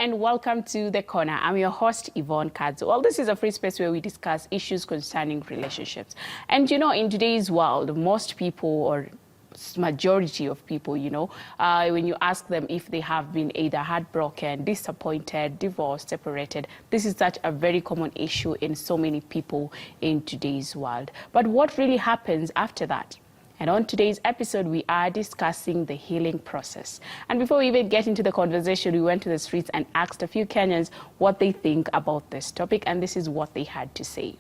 and welcome to The Corner. I'm your host, Yvonne Kadzo. Well, this is a free space where we discuss issues concerning relationships. And you know, in today's world, most people, or majority of people, when you ask them if they have been either heartbroken, disappointed, divorced, separated, this is such a very common issue in so many people in today's world. But what really happens after that? And on today's episode, we are discussing the healing process. And before we even get into the conversation, we went to the streets and asked a few Kenyans what they think about this topic, and this is what they had to say.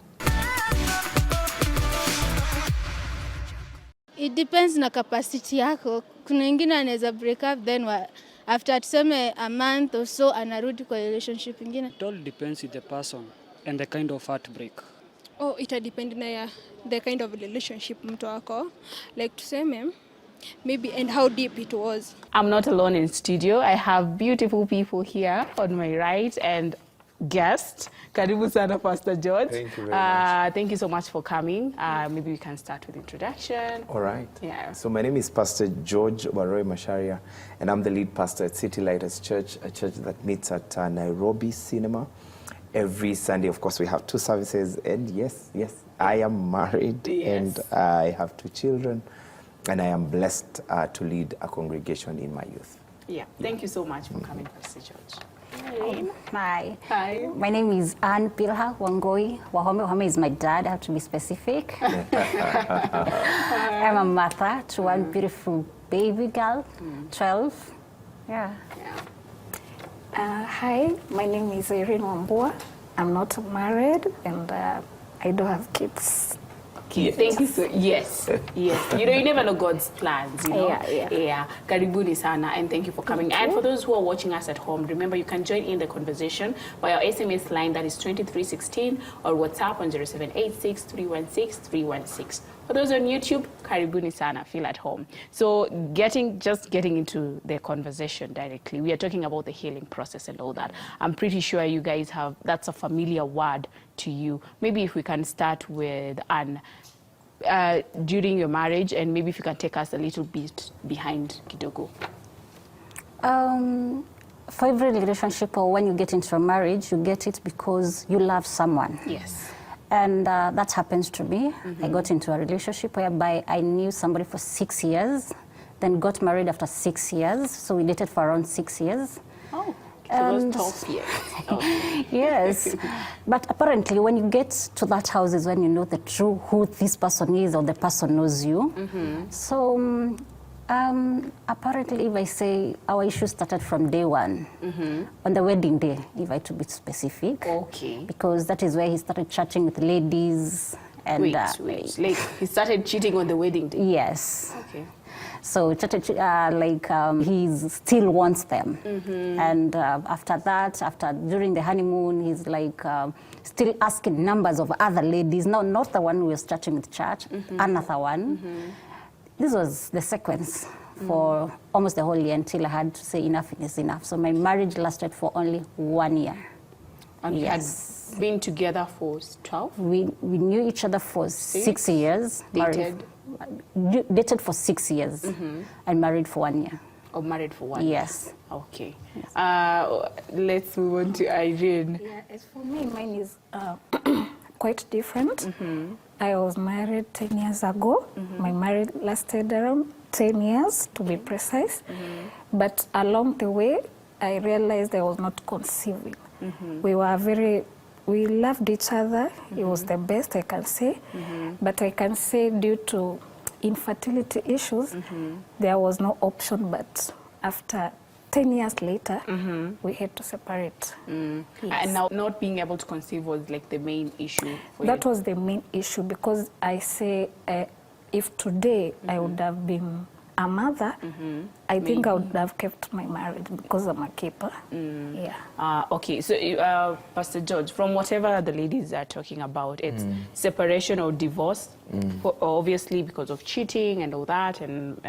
It depends na capacity yako. Kuna wengine anaweza break up then after tuseme a month or so anarudi kwa relationship ingine. It all depends with the person and the kind of heartbreak. Oh, it depends na the kind of relationship mtu wako. Like tuseme maybe and how deep it was. I'm not alone in studio. I have beautiful people here on my right and guest. Karibu sana, Pastor George. Thank you very much. Thank you so much for coming. Maybe we can start with introduction. All right. Yeah. So my name is Pastor George Baroi Masharia, and I'm the lead pastor at City Lighters Church, a church that meets at Nairobi Cinema. Every Sunday, of course, we have 2 services. And yes, I am married, and I have 2 children, and I am blessed to lead a congregation in my youth. Yeah. Thank you so much for coming, Pastor George. Hi. Hi. My name is Anne Pilha Wangoi. Wahome is my dad, I have to be specific. I'm a mother to one beautiful baby girl, 12. Yeah. Hi, my name is Irene Wambua. I'm not married and I do have kids. Yes. Thank you so. Yes. You never know God's plans. Yeah. Karibuni sana, and thank you for coming. And for those who are watching us at home, remember you can join in the conversation by our SMS line that is 2316 or WhatsApp on 0786 316 316. For those on YouTube, karibuni sana, feel at home. So just getting into the conversation directly, we are talking about the healing process and all that. I'm pretty sure you guys that's a familiar word to you. Maybe if we can start with Anne. During your marriage, and maybe if you can take us a little bit behind kidogo. For every relationship or when you get into a marriage, you get it because you love someone. Yes. And that happens to me. I got into a relationship whereby I knew somebody for 6 years, then got married after 6 years. So we dated for around 6 years. Oh. So those 12 years. Oh. Yes, but apparently when you get to that house is when you know who this person is, or the person knows you. So apparently, if I say our issue started from day one, on the wedding day, if I to be specific. Okay. Because that is where he started chatting with ladies. And wait. Like he started cheating on the wedding day? Yes. Okay. So he still wants them. And after that, during the honeymoon, he's still asking numbers of other ladies. No, not the one who was chatting with church, another one. This was the sequence for almost the whole year until I had to say enough is enough. So my marriage lasted for only 1 year. And you had been together for 12? We knew each other for 6 years. Dated for 6 years and married for 1 year. Oh, married for 1 year. Yes. Okay. Yes. Let's move on to Irene. Yeah, as for me, mine is quite different. I was married 10 years ago. My marriage lasted around 10 years, to be precise. But along the way, I realized I was not conceiving. We loved each other. It was the best I can say. But I can say due to infertility issues, there was no option. But after 10 years later, we had to separate. Yes. And now not being able to conceive was like the main issue for That was the main issue, because I say if today I would have been a mother, I think I would have kept my marriage because I'm a keeper. Yeah. Okay, so Pastor George, from whatever the ladies are talking about, it's separation or divorce, obviously because of cheating and all that, and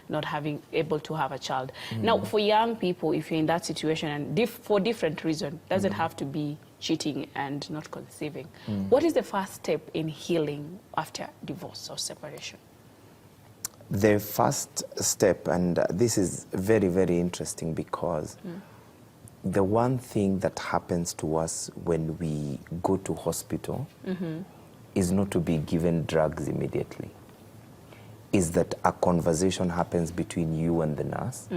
not having able to have a child. Now, for young people, if you're in that situation, and for different reasons, doesn't have to be cheating and not conceiving. What is the first step in healing after divorce or separation? The first step, and this is very, very interesting because the one thing that happens to us when we go to hospital is not to be given drugs immediately. Is that a conversation happens between you and the nurse,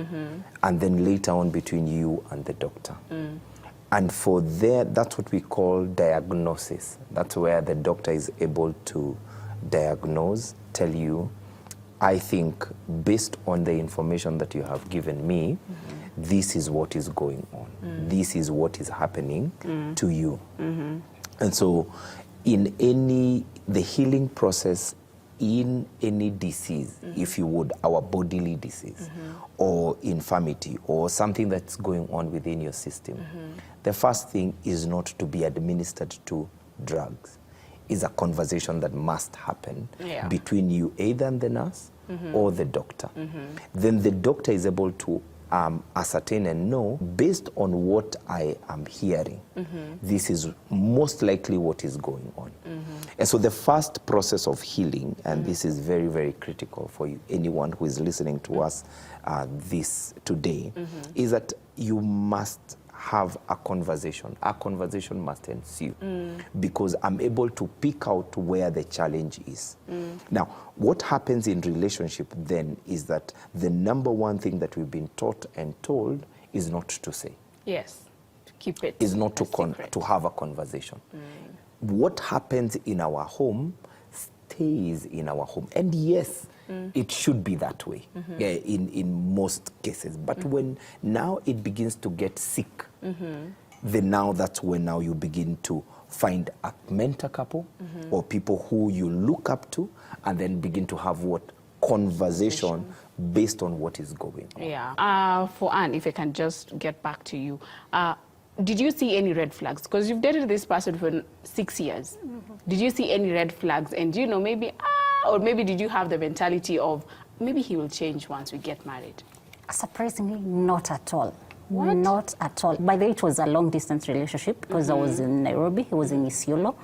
and then later on between you and the doctor. And for there, that's what we call diagnosis. That's where the doctor is able to diagnose, tell you, I think based on the information that you have given me, this is what is going on. This is what is happening to you. And so in the healing process, in any disease, if you would, our bodily disease, or infirmity, or something that's going on within your system, the first thing is not to be administered to drugs. It's a conversation that must happen between you, either and the nurse or the doctor. Then the doctor is able to ascertain and know, based on what I am hearing, this is most likely what is going on. And so the first process of healing, and this is very, very critical for you, anyone who is listening to us this today, is that you must have a conversation. A conversation must ensue because I'm able to pick out where the challenge is. Now, what happens in relationship then is that the number one thing that we've been taught and told is not to say. Yes, to keep it. Is not to have a conversation. What happens in our home stays in our home. And yes, it should be that way in most cases. But when now it begins to get sick, then now that's when now you begin to find a mentor couple or people who you look up to, and then begin to have what conversation based on what is going on. Yeah. For Anne, if I can just get back to you, did you see any red flags? Because you've dated this person for 6 years. Did you see any red flags? And you know, maybe, or maybe did you have the mentality of maybe he will change once we get married? Surprisingly, not at all. What? Not at all. By the way, it was a long-distance relationship because I was in Nairobi, he was in Isiolo.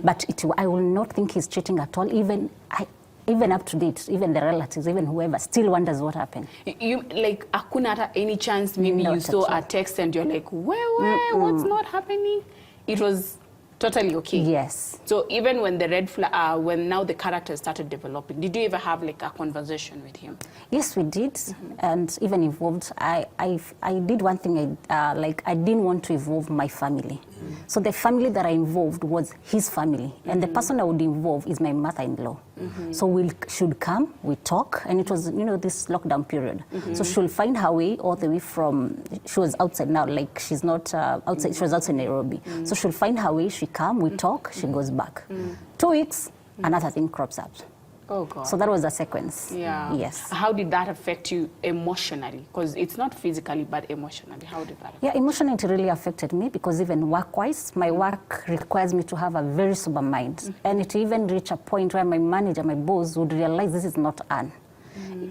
But I will not think he's cheating at all. Even up to date, even the relatives, even whoever, still wonders what happened. You like, hakuna any chance maybe Not you saw at all. a text and you're like, where, what's not happening? It was totally okay. Yes. So even when the red flag, when now the character started developing, did you ever have like a conversation with him? Yes, we did, and even involved. I did one thing. I didn't want to involve my family, so the family that I involved was his family, and the person I would involve is my mother-in-law. So we should come, we talk, and it was this lockdown period. So she'll find her way all the way from. She was outside now, like she's not outside. She was outside Nairobi, so she'll find her way. She come, we talk, she goes back. 2 weeks, another thing crops up. Oh God. So that was the sequence. Yeah. Yes. How did that affect you emotionally? Because it's not physically, but emotionally. How did that affect you? Yeah, emotionally it really affected me because even work-wise, my work requires me to have a very sober mind. And it even reached a point where my manager, my boss, would realize this is not Anne.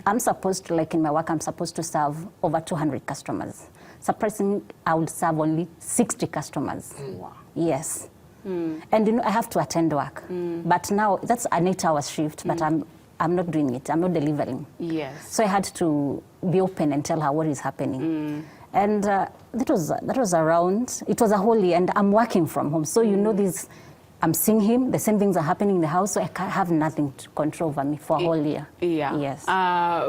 I'm supposed to, like in my work, I'm supposed to serve over 200 customers. Surprisingly, I would serve only 60 customers. Wow. Yes. And I have to attend work. But now that's an 8-hour shift, but I'm not doing it. I'm not delivering. Yes. So I had to be open and tell her what is happening. And that was around, it was a whole year, and I'm working from home. So this, I'm seeing him, the same things are happening in the house, so I can't have nothing to control over me for a whole year. Yeah. Yes.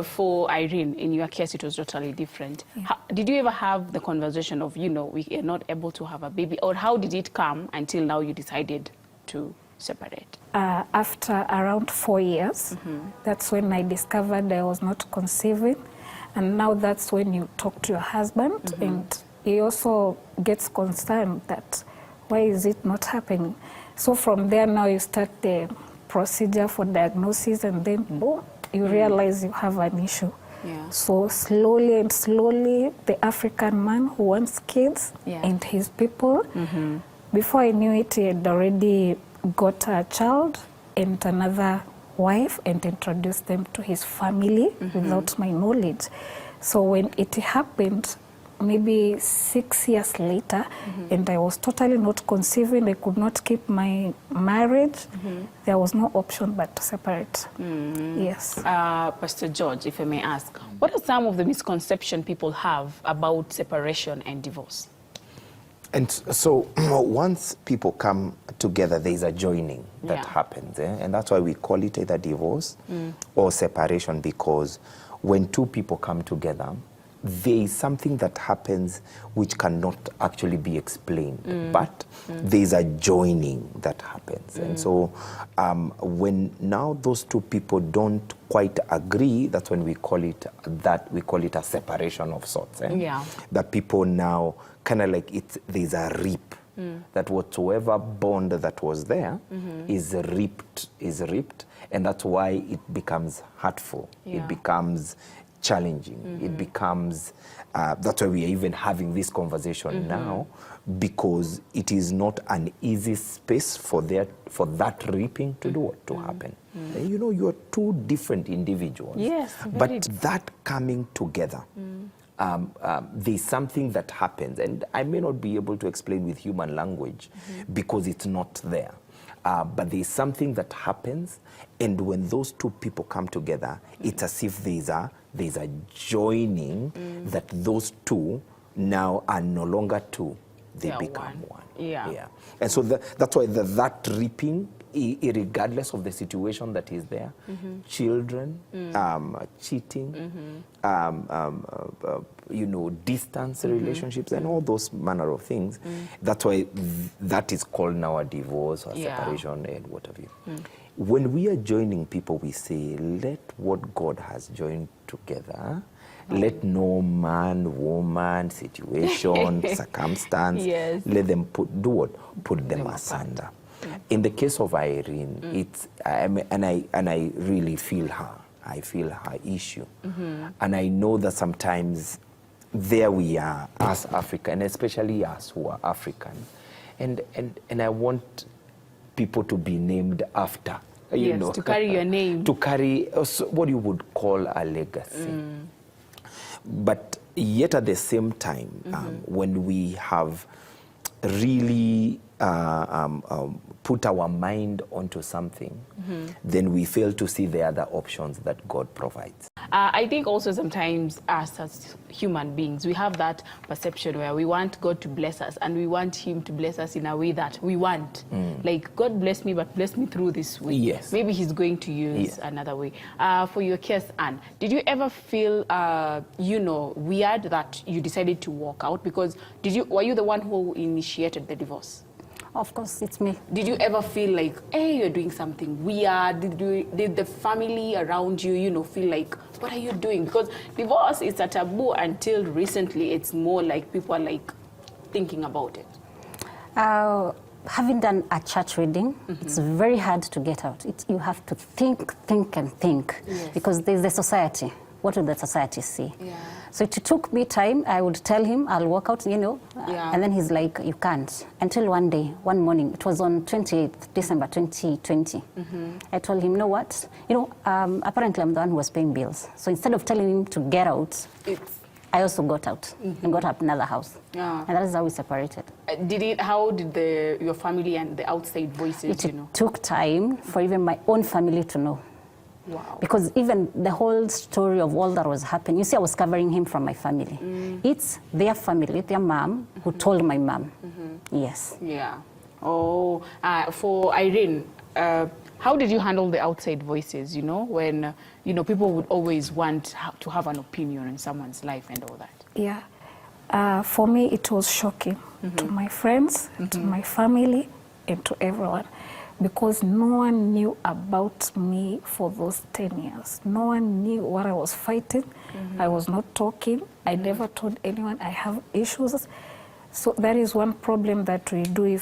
For Irene, in your case, it was totally different. Yeah. Did you ever have the conversation of, we are not able to have a baby? Or how did it come until now you decided to separate? After around 4 years, that's when I discovered I was not conceiving. And now that's when you talk to your husband, and he also gets concerned that why is it not happening? So from there now you start the procedure for diagnosis, and then boom, you realize you have an issue. Yeah. So slowly and slowly, the African man who wants kids and his people, before I knew it, he had already got a child and another wife and introduced them to his family without my knowledge. So when it happened, maybe 6 years later, and I was totally not conceiving, I could not keep my marriage, there was no option but to separate. Yes. Pastor George, if I may ask, what are some of the misconceptions people have about separation and divorce? And so once people come together, there's a joining that happens. And that's why we call it either divorce or separation, because when two people come together, there is something that happens which cannot actually be explained, but there's a joining that happens. And so when now those two people don't quite agree, that's when we call it a separation of sorts. That people now kind of like there's a rip. That whatsoever bond that was there is ripped, and that's why it becomes hurtful. It becomes challenging. It becomes, that's why we are even having this conversation now, because it is not an easy space for that ripping to do what to happen. You know, you're two different individuals. Yes, but that coming together, there's something that happens, and I may not be able to explain with human language because it's not there. But there's something that happens, and when those two people come together, it's as if there's a joining, that those two now are no longer two, they become one. And so that's why that ripping, regardless of the situation that is there, children, cheating, you know, distance relationships, and all those manner of things. That's why that is called now a divorce or separation and what have you. When we are joining people, we say, let what God has joined together, let no man, woman, situation, circumstance, let them put them asunder. In the case of Irene, it's and I really feel her. I feel her issue, and I know that sometimes there we are as African, especially us who are African, and I want people to be named after. You know, to carry your name, to carry what you would call a legacy. But yet at the same time, when we have really put our mind onto something, then we fail to see the other options that God provides. I think also sometimes us as human beings, we have that perception where we want God to bless us, and we want Him to bless us in a way that we want. Like, God bless me, but bless me through this way. Maybe He's going to use another way. For your case, Anne, did you ever feel, you know, weird that you decided to walk out? Because were you the one who initiated the divorce? Of course, it's me. Did you ever feel like, hey, you're doing something weird? Did the family around you, you know, feel like, what are you doing? Because divorce is a taboo until recently. It's more like people are like thinking about it. Having done a church reading, it's very hard to get out. You have to think, because there's the society. What will the society see? So it took me time. I would tell him, I'll walk out, you know. And then he's like, you can't. Until one day, one morning, it was on 28th December 2020. I told him, you know what? You know, apparently I'm the one who was paying bills. So instead of telling him to get out, I also got out and got up another house. And that is how we separated. How did your family and the outside voices, you know? It took time for even my own family to know. Wow. Because even the whole story of all that was happening, you see, I was covering him from my family. It's their family, their mom, who told my mom. Yes. Yeah. Oh, for Irene, how did you handle the outside voices, you know, when, you know, people would always want to have an opinion in someone's life and all that? Yeah. For me, it was shocking to my friends, to my family, and to everyone. Because no one knew about me for those 10 years. No one knew what I was fighting. I was not talking. I never told anyone I have issues. So that is one problem that we do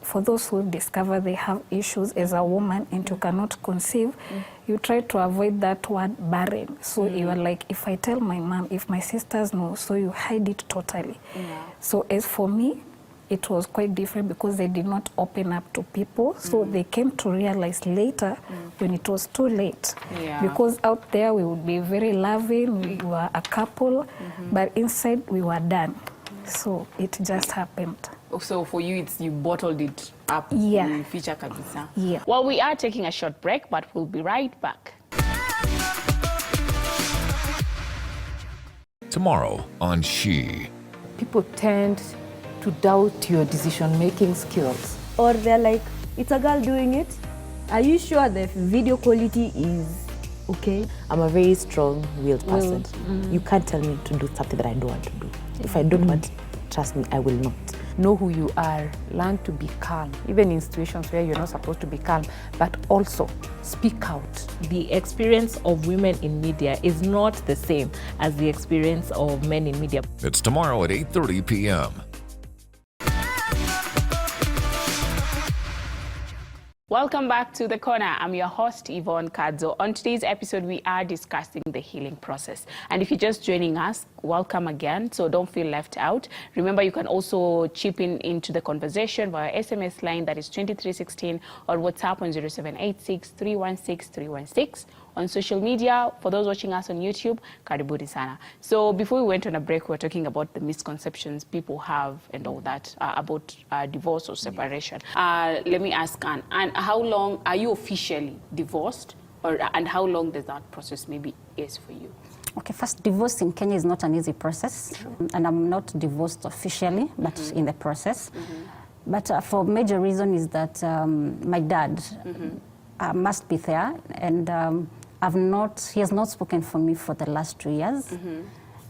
for those who discover they have issues as a woman and you cannot conceive, you try to avoid that word barren. So you are like, if I tell my mom, if my sisters know, so you hide it totally. So as for me, it was quite different because they did not open up to people. So they came to realize later when it was too late. Because out there we would be very loving, we were a couple, but inside we were done. So it just happened. So for you, you bottled it up. Feature kabisa. Well, we are taking a short break, but we'll be right back. Tomorrow on She. People tend to doubt your decision-making skills. Or they're like, it's a girl doing it. Are you sure the video quality is okay? I'm a very strong-willed person. You can't tell me to do something that I don't want to do. If I don't want, trust me, I will not. Know who you are, learn to be calm, even in situations where you're not supposed to be calm, but also speak out. The experience of women in media is not the same as the experience of men in media. It's tomorrow at 8:30 p.m. Welcome back to The Corner. I'm your host, Yvonne Kadzo. On today's episode, we are discussing the healing process. And if you're just joining us, welcome again. So don't feel left out. Remember, you can also chip in into the conversation via SMS line that is 2316 or WhatsApp on 0786 316 316. On social media, for those watching us on YouTube, karibuni sana. So before we went on a break, we were talking about the misconceptions people have and all that about divorce or separation. Let me ask Anne, and how long are you officially divorced, and how long does that process maybe is for you? Okay, first, divorce in Kenya is not an easy process, and I'm not divorced officially, but in the process. But for major reason is that my dad must be there, and he has not spoken for me for the last 2 years,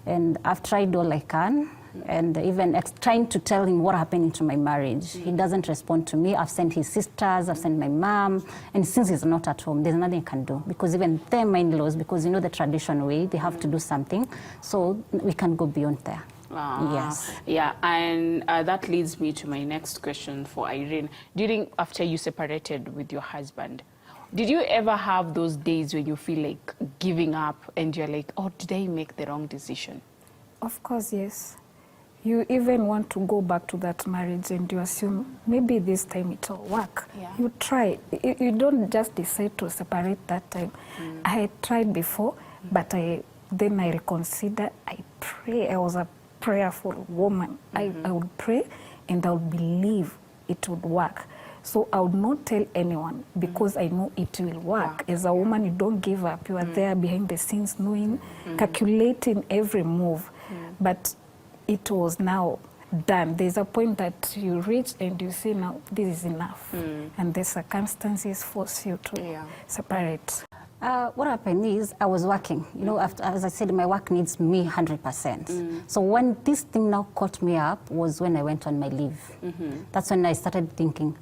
and I've tried all I can, and even trying to tell him what happened to my marriage. He doesn't respond to me. I've sent his sisters, I've sent my mom, and since he's not at home, there's nothing I can do, because even their in-laws, because you know the traditional way, they have to do something, so we can't go beyond there. Yes. Yeah, and that leads me to my next question for Irene. After you separated with your husband, did you ever have those days when you feel like giving up and you're like, oh, did I make the wrong decision? Of course, yes. You even want to go back to that marriage and you assume maybe this time it will work. Yeah. You try. You don't just decide to separate that time. I had tried before, but then I'll consider, I pray. I was a prayerful woman. I would pray and I would believe it would work. So I would not tell anyone because I know it will work. As a woman, you don't give up. You are there behind the scenes, knowing, calculating every move. But it was now done. There's a point that you reach and you say, now this is enough. And the circumstances force you to separate. What happened is I was working. You know, as I said, my work needs me 100%. So when this thing now caught me up was when I went on my leave. That's when I started thinking,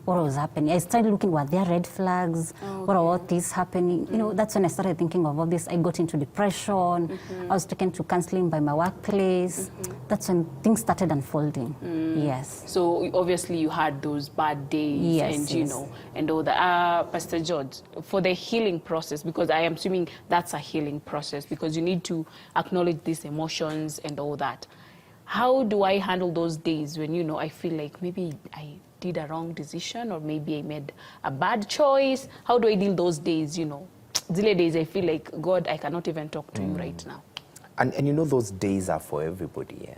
what was happening? I started looking, were there red flags? What about this happening? You know, that's when I started thinking of all this. I got into depression. I was taken to counseling by my workplace. That's when things started unfolding. Yes. So obviously you had those bad days and you know, and all that. Pastor George, for the healing process, because I am assuming that's a healing process because you need to acknowledge these emotions and all that. How do I handle those days when, you know, I feel like maybe I did a wrong decision or maybe I made a bad choice? How do I deal those days, you know? Zile days I feel like, God, I cannot even talk to you right now. And you know those days are for everybody,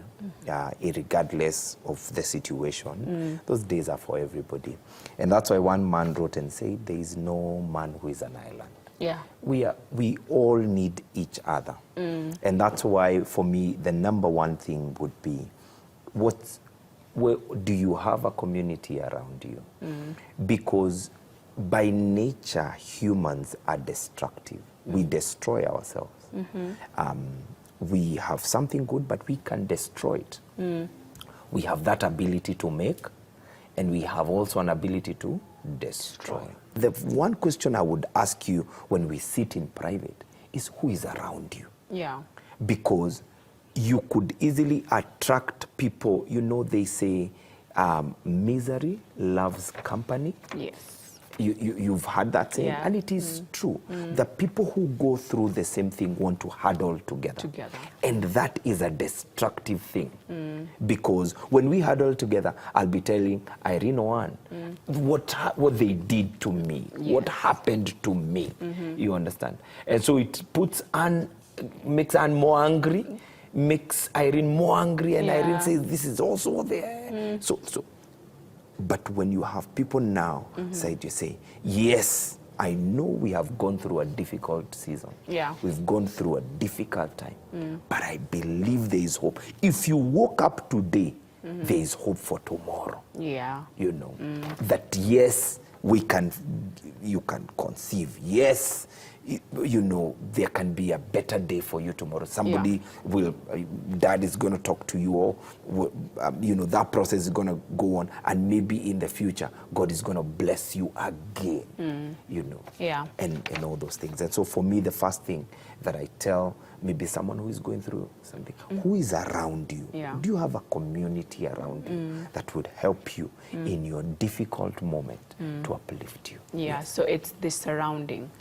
regardless of the situation. Those days are for everybody. And that's why one man wrote and said, there is no man who is an island. Yeah. We all need each other. And that's why, for me, the number one thing would be, do you have a community around you? Because by nature, humans are destructive. We destroy ourselves. We have something good, but we can destroy it. We have that ability to make, and we have also an ability to destroy. The one question I would ask you when we sit in private is, who is around you? Yeah. Because you could easily attract people. You know, they say misery loves company. Yes. You've heard that saying, and it is true. The people who go through the same thing want to huddle together. And that is a destructive thing. Because when we huddle together, I'll be telling Irene One what they did to me, what happened to me. You understand? And so it makes Anne more angry, makes Irene more angry, and Irene says, this is also there. But when you have people now, you say, yes, I know we have gone through a difficult season. Yeah. We've gone through a difficult time. But I believe there is hope. If you woke up today there is hope for tomorrow. Yeah. You know, that yes, you can conceive. Yes, you know, there can be a better day for you tomorrow. Somebody will, dad is going to talk to you, or, you know, that process is going to go on. And maybe in the future, God is going to bless you again, you know, and all those things. And so for me, the first thing that I tell maybe someone who is going through something, who is around you? Do you have a community around you that would help you in your difficult moment to uplift you? So it's the surrounding.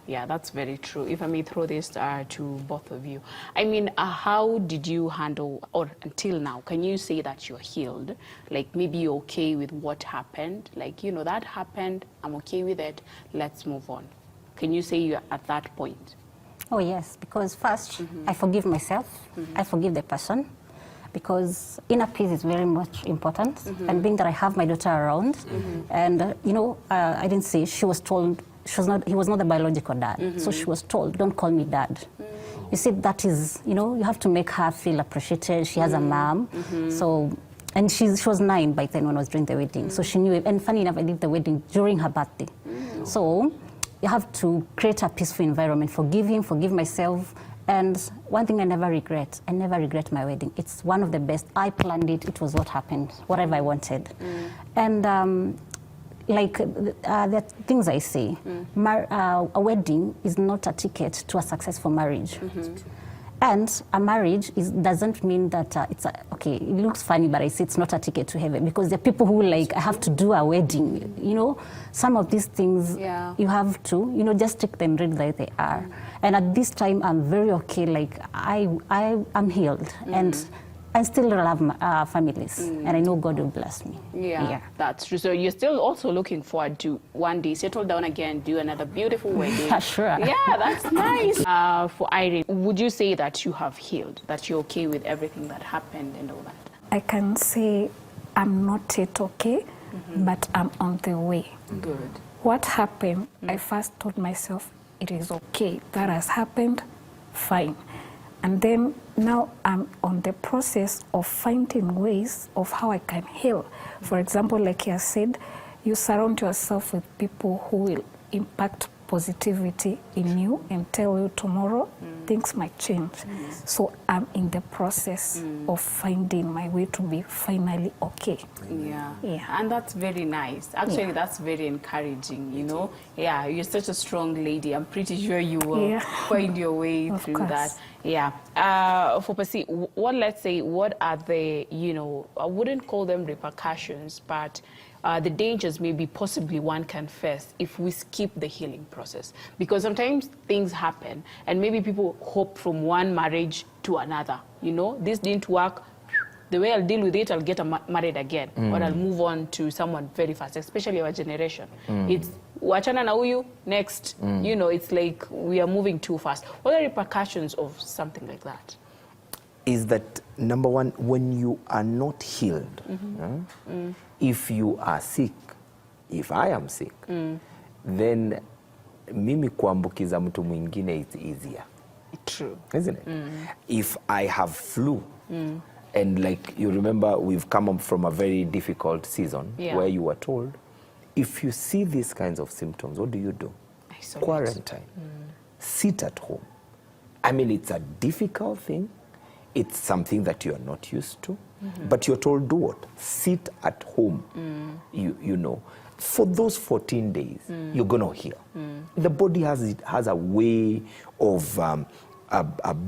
That's very true. If I may throw this to both of you. I mean, how did you handle, or until now, can you say that you're healed? Like maybe you're okay with what happened? Like, you know, that happened, I'm okay with it, let's move on. Can you say you're at that point? Oh yes, because first I forgive myself, I forgive the person, because inner peace is very much important. And being that I have my daughter around, and you know, I didn't say, she was told, he was not the biological dad, so she was told, don't call me dad. You see, that is, you know, you have to make her feel appreciated. She has a mom, so, and she was 9 by then when I was doing the wedding, so she knew it. And funny enough, I did the wedding during her birthday, so you have to create a peaceful environment, forgive him, forgive myself. And one thing I never regret my wedding. It's one of the best. I planned it, it was what happened, whatever I wanted. And like the things I say, a wedding is not a ticket to a successful marriage. And a marriage doesn't mean that it's okay, it looks funny, but I say it's not a ticket to heaven, because there are people who like, I have to do a wedding. You know, some of these things you have to, you know, just take them real like they are. And at this time, I'm very okay. Like I'm healed, and I still love my families, and I know God will bless me. That's true. So you're still also looking forward to one day settle down again, do another beautiful wedding. Sure. Yeah, that's nice. For Irene, would you say that you have healed, that you're okay with everything that happened and all that? I can say I'm not yet okay, but I'm on the way. Good. What happened, I first told myself, it is okay. That has happened, fine. And then now I'm on the process of finding ways of how I can heal. For example, like you said, you surround yourself with people who will impact positivity in you and tell you tomorrow things might change. So I'm in the process of finding my way to be finally okay. And that's very nice. Actually, that's very encouraging, you know. You're such a strong lady. I'm pretty sure you will find your way through that. For Pasi, what are the, you know, I wouldn't call them repercussions, but the dangers maybe possibly one can face if we skip the healing process. Because sometimes things happen and maybe people hope from one marriage to another. You know, this didn't work. The way I'll deal with it, I'll get married again, or I'll move on to someone very fast, especially our generation. It's wachana na huyu, next. You know, it's like we are moving too fast. What are the repercussions of something like that? Is that, number one, when you are not healed, if you are sick, if I am sick, then mimi kuambukiza mtu mwingine it's easier. True. Isn't it? If I have flu, and like you remember, we've come up from a very difficult season where you were told, if you see these kinds of symptoms, what do? Isolate. Quarantine. Sit at home. I mean, it's a difficult thing. It's something that you are not used to. But you're told, do what? Sit at home. You know, for those 14 days, you're going to heal. The body has a way of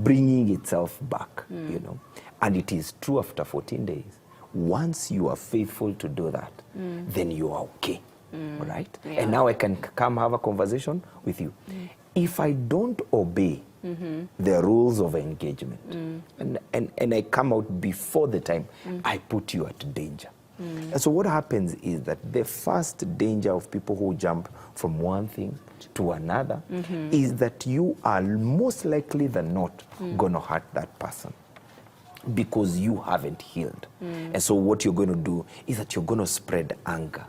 bringing itself back, you know. And it is true after 14 days. Once you are faithful to do that, then you are okay. All right? And now I can come have a conversation with you. If I don't obey the rules of engagement, and I come out before the time, I put you at danger. And so what happens is that the first danger of people who jump from one thing to another is that you are most likely than not going to hurt that person, because you haven't healed. And so what you're going to do is that you're going to spread anger.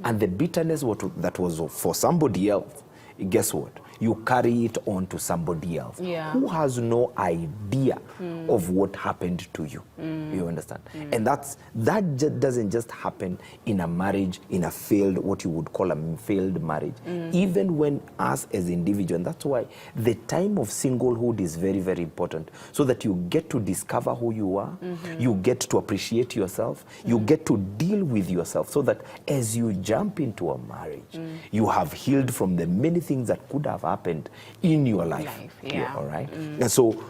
And the bitterness that was for somebody else guess what? You carry it on to somebody else who has no idea of what happened to you. You understand? And that doesn't just happen in a marriage, in a failed, what you would call a failed marriage. Even when us as individuals, and that's why the time of singlehood is very, very important, so that you get to discover who you are, you get to appreciate yourself, you get to deal with yourself, so that as you jump into a marriage, you have healed from the many things that could have happened in your life. All right? And so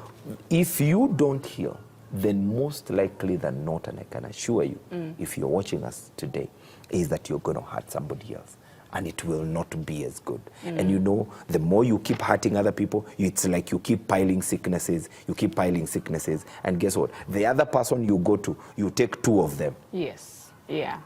if you don't heal, then most likely than not, and I can assure you, if you're watching us today, is that you're going to hurt somebody else. And it will not be as good. And you know, the more you keep hurting other people, it's like you keep piling sicknesses, and guess what? The other person you go to, you take two of them. Yes. Yeah.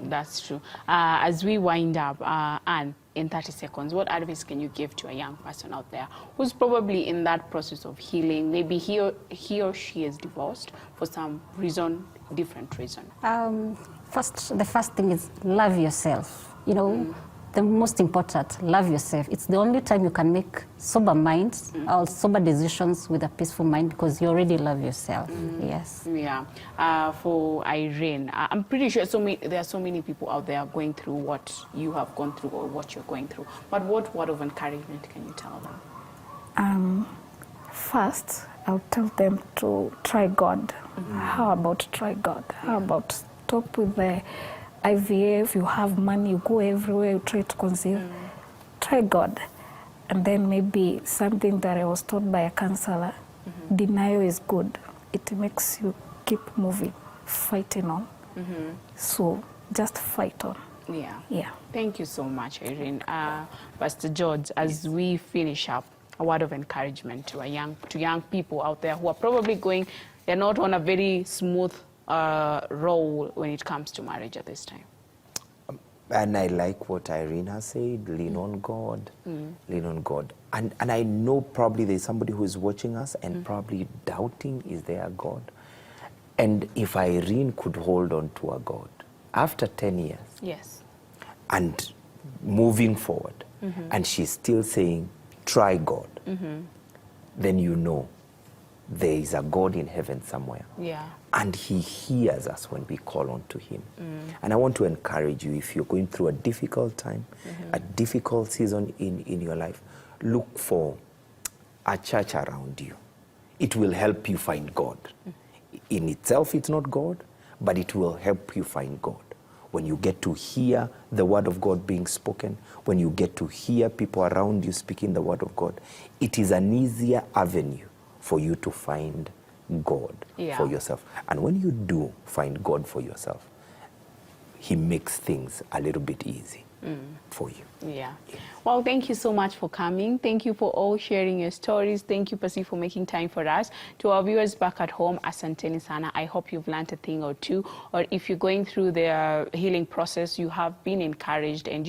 That's true. As we wind up, Anne, in 30 seconds, what advice can you give to a young person out there who's probably in that process of healing? Maybe he or she is divorced for some reason, different reason. The first thing is love yourself. You know, the most important, love yourself. It's the only time you can make sober minds or sober decisions with a peaceful mind, because you already love yourself. Yes. Yeah. For Irene, I'm pretty sure there are so many people out there going through what you have gone through or what you're going through. But what word of encouragement can you tell them? First, I'll tell them to try God. How about try God? How about stop with the IVF? You have money, you go everywhere, you try to conceive. Try God. And then maybe something that I was taught by a counselor, denial is good. It makes you keep moving, fighting on. So just fight on. Yeah. Thank you so much, Irene. Pastor George, as we finish up, a word of encouragement to young people out there who are probably they're not on a very smooth role when it comes to marriage at this time. And I like what Irene has said, lean on God, lean on God. And I know probably there's somebody who is watching us and probably doubting, is there a God? And if Irene could hold on to a God after 10 years and moving forward, and she's still saying, try God, then you know there is a God in heaven somewhere. And he hears us when we call on to him. And I want to encourage you, if you're going through a difficult time, a difficult season in your life, look for a church around you. It will help you find God. In itself, it's not God, but it will help you find God. When you get to hear the word of God being spoken, when you get to hear people around you speaking the word of God, it is an easier avenue for you to find God for yourself. And when you do find God for yourself, he makes things a little bit easy for you. Well, thank you so much for coming. Thank you for all sharing your stories. Thank you, Pasi, for making time for us. To our viewers back at home, asanteni sana. I hope you've learned a thing or two. Or if you're going through the healing process, you have been encouraged, and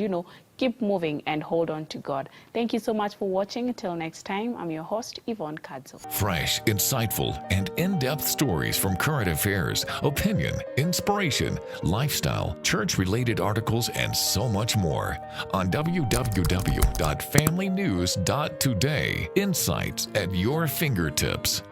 keep moving and hold on to God. Thank you so much for watching. Until next time, I'm your host, Yvonne Kadzo. Fresh, insightful, and in-depth stories from current affairs, opinion, inspiration, lifestyle, church-related articles, and so much more on www.familynews.today. Insights at your fingertips.